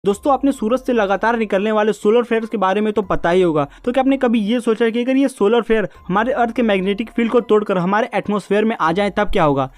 दोस्तों आपने सूरज से लगातार निकलने वाले सोलर फ्लेयर्स के बारे में तो पता ही होगा, तो क्या आपने कभी ये सोचा कि अगर ये सोलर फ्लेयर हमारे अर्थ के मैग्नेटिक फील्ड को तोड़कर हमारे एटमॉस्फेयर में आ जाए तब क्या होगा?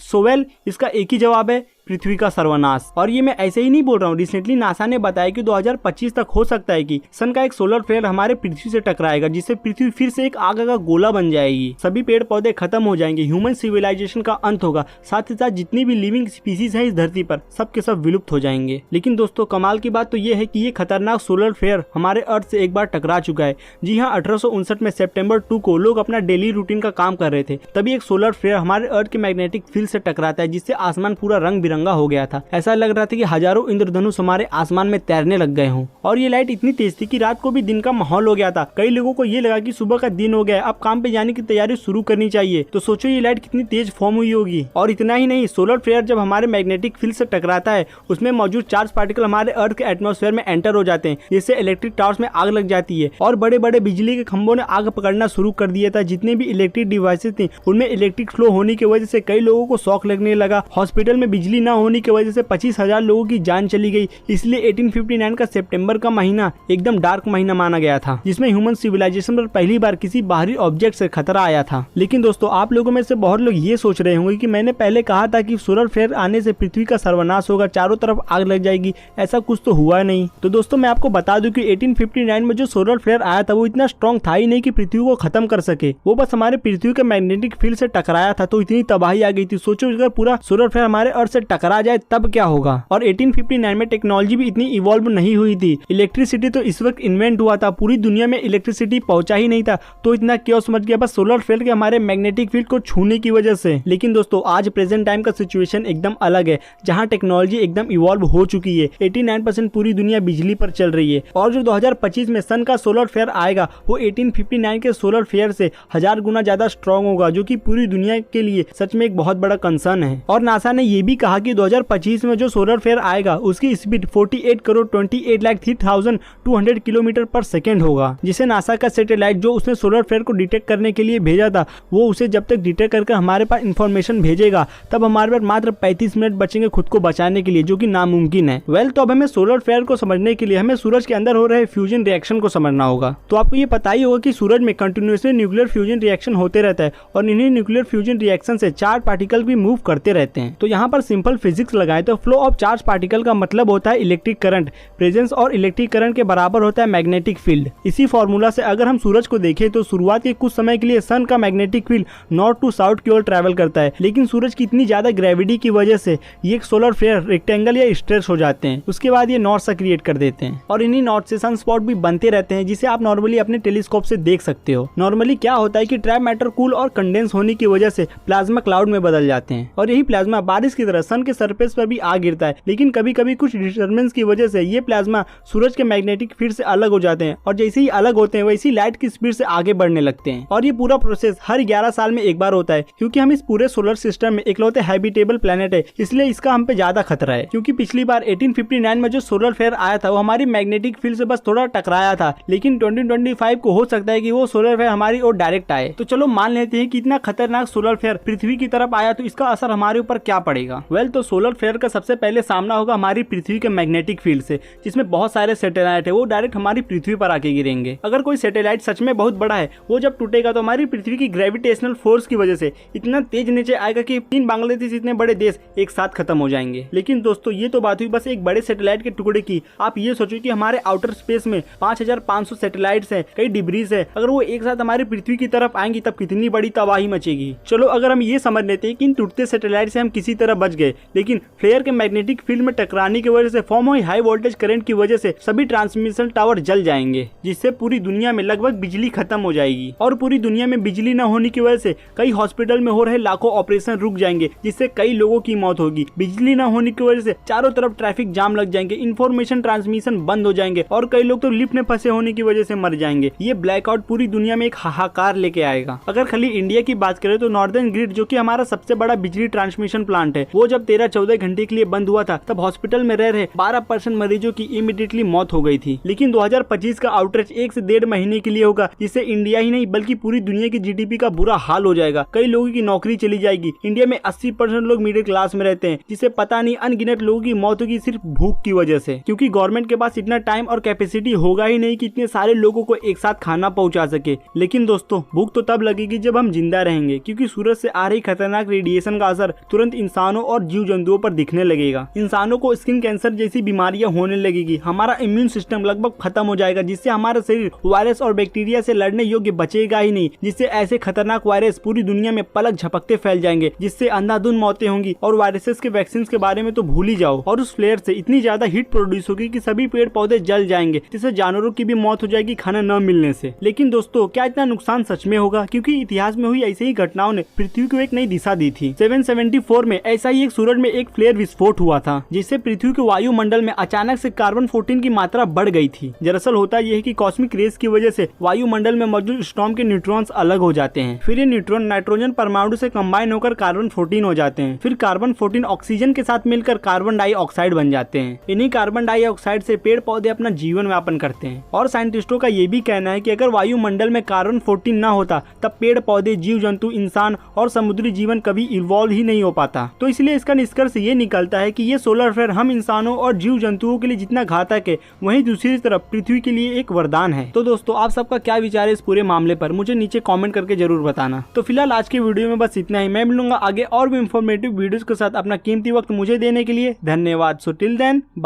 इसका एक ही जवाब है, पृथ्वी का सर्वनाश। और ये मैं ऐसे ही नहीं बोल रहा हूँ, रिसेंटली नासा ने बताया कि 2025 तक हो सकता है कि सन का एक सोलर फ्लेयर हमारे पृथ्वी से टकराएगा, जिससे पृथ्वी फिर से एक आग का गोला बन जाएगी, सभी पेड़ पौधे खत्म हो जाएंगे, ह्यूमन सिविलाइजेशन का अंत होगा, साथ ही साथ जितनी भी लिविंग स्पीसीज है इस धरती पर सब के सब विलुप्त हो जाएंगे। लेकिन दोस्तों कमाल की बात तो ये है कि ये खतरनाक सोलर फ्लेयर हमारे अर्थ से एक बार टकरा चुका है। जी हाँ, 1859 में सितंबर 2 को लोग अपना डेली रूटीन का काम कर रहे थे, तभी एक सोलर फ्लेयर हमारे अर्थ के मैग्नेटिक फील्ड से टकराता है, जिससे आसमान पूरा रंग बिरंगा हो गया था। ऐसा लग रहा था कि हजारों इंद्रधनुष हमारे आसमान में तैरने लग गए हों। और ये लाइट इतनी तेज थी कि रात को भी दिन का माहौल हो गया था। कई लोगों को ये लगा कि सुबह का दिन हो गया, अब काम पे जाने की तैयारी शुरू करनी चाहिए। तो सोचो ये लाइट कितनी तेज फॉर्म हुई होगी। और इतना ही नहीं, सोलर फ्लेयर जब हमारे मैग्नेटिक फील्ड से टकराता है, उसमें मौजूद चार्ज पार्टिकल हमारे अर्थ के एटमॉस्फेयर में एंटर हो जाते हैं, जिससे इलेक्ट्रिक टावर्स में आग लग जाती है और बड़े बड़े बिजली के खंभों ने आग पकड़ना शुरू कर दिया था। जितने भी इलेक्ट्रिक डिवाइसेस थे उनमें इलेक्ट्रिक फ्लो होने की वजह से कई लोगों को शॉक लगने लगा। हॉस्पिटल में बिजली न होने की वजह से 25,000 लोगों की जान चली गई। इसलिए 1859 का सितंबर का महीना एकदम डार्क महीना माना गया था, जिसमें ह्यूमन सिविलाइजेशन पर पहली बार किसी बाहरी ऑब्जेक्ट से खतरा आया था। लेकिन दोस्तों आप लोगों में से बहुत लोग ये सोच रहे होंगे कि मैंने पहले कहा था कि सोलर फ्लेयर आने से पृथ्वी का सर्वनाश होगा, चारों तरफ आग लग जाएगी, ऐसा कुछ तो हुआ नहीं। तो दोस्तों मैं आपको बता दूं कि 1859 में जो सोलर फ्लेयर आया था वो इतना स्ट्रॉन्ग था ही नहीं कि पृथ्वी को खत्म कर सके। वो बस हमारे पृथ्वी के मैग्नेटिक फील्ड से टकराया था तो इतनी तबाही आ गई थी। सोचो अगर पूरा सोलर फ्लेयर हमारे अर्थ से टकरा जाए तब क्या होगा। और 1859 में टेक्नोलॉजी भी इतनी इवॉल्व नहीं हुई थी। इलेक्ट्रिसिटी तो इस वक्त इन्वेंट हुआ था, पूरी दुनिया में इलेक्ट्रिसिटी पहुंचा ही नहीं था, तो इतना क्योस मच गया बस सोलर फ्लेयर के हमारे मैग्नेटिक फील्ड को छूने की वजह से। लेकिन दोस्तों आज प्रेजेंट टाइम का सिचुएशन एकदम अलग है, जहां टेक्नोलॉजी एकदम इवॉल्व हो चुकी है। 89% पूरी दुनिया बिजली पर चल रही है। और जो 2025 में सन का सोलर फ्लेयर आएगा वो 1859 के सोलर फ्लेयर से 1000 गुना ज्यादा स्ट्रॉन्ग होगा, जो कि पूरी दुनिया के लिए सच में एक बहुत बड़ा कंसर्न है। और नासा ने यह भी कहा कि 2025 में जो सोलर फ्लेयर आएगा उसकी स्पीड 48,28,03,200 किलोमीटर पर सेकेंड होगा, जिसे नासा का सैटेलाइट जो उसने सोलर फ्लेयर को डिटेक्ट करने के लिए भेजा था वो उसे जब तक डिटेक्ट करके हमारे पास इंफॉर्मेशन भेजेगा तब हमारे पास मात्र 35 मिनट बचेंगे खुद को बचाने के लिए, जो कि नामुमकिन है। तो अब हमें सोलर फ्लेयर को समझने के लिए हमें सूरज के अंदर हो रहे फ्यूजन रिएक्शन को समझना होगा। तो आपको ये पता ही होगा कि सूरज में कंटिन्यूअसली न्यूक्लियर फ्यूजन रिएक्शन होते रहता है और इन्हीं न्यूक्लियर फ्यूजन रिएक्शन से चार्ज पार्टिकल भी मूव करते रहते हैं। तो यहाँ पर सिंपल फिजिक्स लगाएं तो फ्लो ऑफ चार्ज पार्टिकल का मतलब होता है इलेक्ट्रिक करंट, प्रेजेंस और इलेक्ट्रिक करंट के बराबर होता है मैग्नेटिक फील्ड। इसी फॉर्मूला से अगर हम सूरज को देखें तो शुरुआत के कुछ समय के लिए सन का magnetic field north to south की ओर ट्रैवल करता है, लेकिन सूरज की इतनी ज्यादा ग्रेविटी की वजह से ये सोलर फ्लेयर रेक्टेंगल या स्ट्रेच हो जाते हैं। उसके बाद ये नॉर्थ सा क्रिएट कर देते हैं और इन्हीं नॉर्थ से सन स्पॉट भी बनते रहते हैं, जिसे आप नॉर्मली अपने टेलीस्कोप से देख सकते हो। नॉर्मली क्या होता है कि ट्रैप मैटर कूल और कंडेंस होने की वजह से प्लाज्मा क्लाउड में बदल जाते हैं और यही प्लाज्मा बारिश की तरह सन के सरफेस पर भी आ गिरता है। लेकिन कभी कभी कुछ डिस्टर्बेंस की वजह से ये प्लाज्मा सूरज के मैग्नेटिक फील्ड से अलग हो जाते हैं और जैसे ही अलग होते हैं वैसे ही लाइट की स्पीड से आगे बढ़ने लगते हैं। और ये पूरा प्रोसेस हर 11 साल में एक बार होता है, क्योंकि हम इस पूरे सोलर सिस्टम में इकलौते हैबिटेबल प्लेनेट है, इसलिए इसका हम पे ज्यादा खतरा है। क्योंकि पिछली बार 1859 में जो सोलर फ्लेयर आया था वो हमारी मैग्नेटिक फील्ड से बस थोड़ा टकराया था, लेकिन 2025 को हो सकता है कि वो सोलर फ्लेयर हमारी ओर डायरेक्ट आए। तो चलो मान लेते हैं कि इतना खतरनाक सोलर फ्लेयर पृथ्वी की तरफ आया तो इसका असर हमारे ऊपर क्या पड़ेगा। तो सोलर फ्लेयर का सबसे पहले सामना होगा हमारी पृथ्वी के मैग्नेटिक फील्ड से, जिसमें बहुत सारे सैटेलाइट है, वो डायरेक्ट हमारी पृथ्वी पर आके गिरेंगे। अगर कोई सैटेलाइट सच में बहुत बड़ा है वो जब टूटेगा तो हमारी पृथ्वी की ग्रेविटेशनल फोर्स की वजह से इतना तेज नीचे आएगा कि 3 बांग्लादेश इतने बड़े देश एक साथ खत्म हो जाएंगे। लेकिन दोस्तों ये तो बात हुई बस एक बड़े सैटेलाइट के टुकड़े की। आप ये सोचो कि हमारे आउटर स्पेस में 5500 सैटेलाइट्स हैं, कई डिब्रीज है, अगर वो एक साथ हमारी पृथ्वी की तरफ आएंगी तब कितनी बड़ी तबाही मचेगी। चलो अगर हम ये समझ लेते हैं कि इन टूटते सैटेलाइट से हम किसी तरह बच गए, लेकिन फ्लेयर के मैग्नेटिक फील्ड में टकराने की वजह से फॉर्म हुई हाई वोल्टेज करंट की वजह से सभी ट्रांसमिशन टावर जल जाएंगे, जिससे पूरी दुनिया में लगभग बिजली खत्म हो जाएगी। और पूरी दुनिया में बिजली न होने की वजह से कई हॉस्पिटल में हो रहे लाखों ऑपरेशन रुक जाएंगे, जिससे कई लोगों की मौत होगी। बिजली न होने की वजह से चारों तरफ ट्रैफिक जाम लग जाएंगे, इंफॉर्मेशन ट्रांसमिशन बंद हो जाएंगे और कई लोग तो लिफ्ट में फंसे होने की वजह से मर जाएंगे। ये ब्लैकआउट पूरी दुनिया में एक हाहाकार लेके आएगा। अगर खाली इंडिया की बात करें तो नॉर्दर्न ग्रिड जो कि हमारा सबसे बड़ा बिजली ट्रांसमिशन प्लांट है, वो जब 13-14 घंटे के लिए बंद हुआ था तब हॉस्पिटल में रह रहे 12% मरीजों की इमीडिएटली मौत हो गई थी। लेकिन 2025 का आउटरीच 1 से 1.5 महीने के लिए होगा, जिससे इंडिया ही नहीं बल्कि पूरी दुनिया की जीडीपी का बुरा हाल हो जाएगा। कई लोगों की नौकरी चली जाएगी। इंडिया में 80% लोग मिडिल क्लास में रहते हैं, जिससे पता नहीं अनगिनत लोगों की मौत होगी सिर्फ भूख की वजह से, क्योंकि गवर्नमेंट के पास इतना टाइम और कैपेसिटी होगा ही नहीं कि इतने सारे लोगों को एक साथ खाना पहुंचा सके। लेकिन दोस्तों भूख तो तब लगेगी जब हम जिंदा रहेंगे, क्योंकि सूरज से आ रही खतरनाक रेडिएशन का असर तुरंत इंसानों और जीव जंतुओं पर दिखने लगेगा। इंसानों को स्किन कैंसर जैसी बीमारियां होने लगेगी। हमारा इम्यून सिस्टम लगभग खत्म हो जाएगा, जिससे हमारा शरीर वायरस और बैक्टीरिया से लड़ने योग्य बचेगा ही नहीं, जिससे ऐसे खतरनाक वायरस पूरी दुनिया में पलक झपकते फैल जाएंगे, जिससे अंधाधुंध मौतें होंगी। और वायरसेस के वैक्सीन के बारे में तो भूल ही जाओ। और उस फ्लेयर से इतनी ज्यादा हीट प्रोड्यूस होगी कि सभी पेड़ पौधे जल जाएंगे, जिससे जानवरों की भी मौत हो जाएगी खाना न मिलने से। लेकिन दोस्तों क्या इतना नुकसान सच में होगा? क्योंकि इतिहास में हुई ऐसे ही घटनाओं ने पृथ्वी को एक नई दिशा दी थी। 774 में ऐसा ही एक सूरज में एक फ्लेयर विस्फोट हुआ था, जिससे पृथ्वी के वायुमंडल में अचानक से कार्बन 14 की मात्रा बढ़ गई थी। दरअसल होता यह है कि कॉस्मिक रेस की वजह से वायुमंडल में मौजूद स्टॉर्म के न्यूट्रॉन्स अलग हो जाते हैं। फिर ये न्यूट्रॉन नाइट्रोजन परमाणु से कंबाइन होकर कार्बन 14 हो जाते हैं। फिर कार्बन 14 ऑक्सीजन के साथ मिलकर कार्बन डाइऑक्साइड बन जाते हैं। इन्हीं कार्बन डाइऑक्साइड से पेड़ पौधे अपना जीवन यापन करते हैं। और साइंटिस्टों का ये भी कहना है कि अगर वायुमंडल में कार्बन 14 न होता तब पेड़ पौधे, जीव जंतु, इंसान और समुद्री जीवन कभी इवॉल्व ही नहीं हो पाता। तो इसलिए इसका निष्कर्ष ये निकलता है कि ये सोलर फ्लेयर हम इंसानों और जीव जंतुओं के लिए जितना घातक है, वहीं दूसरी तरफ पृथ्वी के लिए एक वरदान है। तो दोस्तों आप सबका क्या विचार है इस पूरे मामले पर, मुझे नीचे कमेंट करके जरूर बताना। तो फिलहाल आज के वीडियो में बस इतना ही। मैं मिलूंगा आगे और भी इंफॉर्मेटिव वीडियोस के साथ। अपना कीमती वक्त मुझे देने के लिए धन्यवाद। So till then.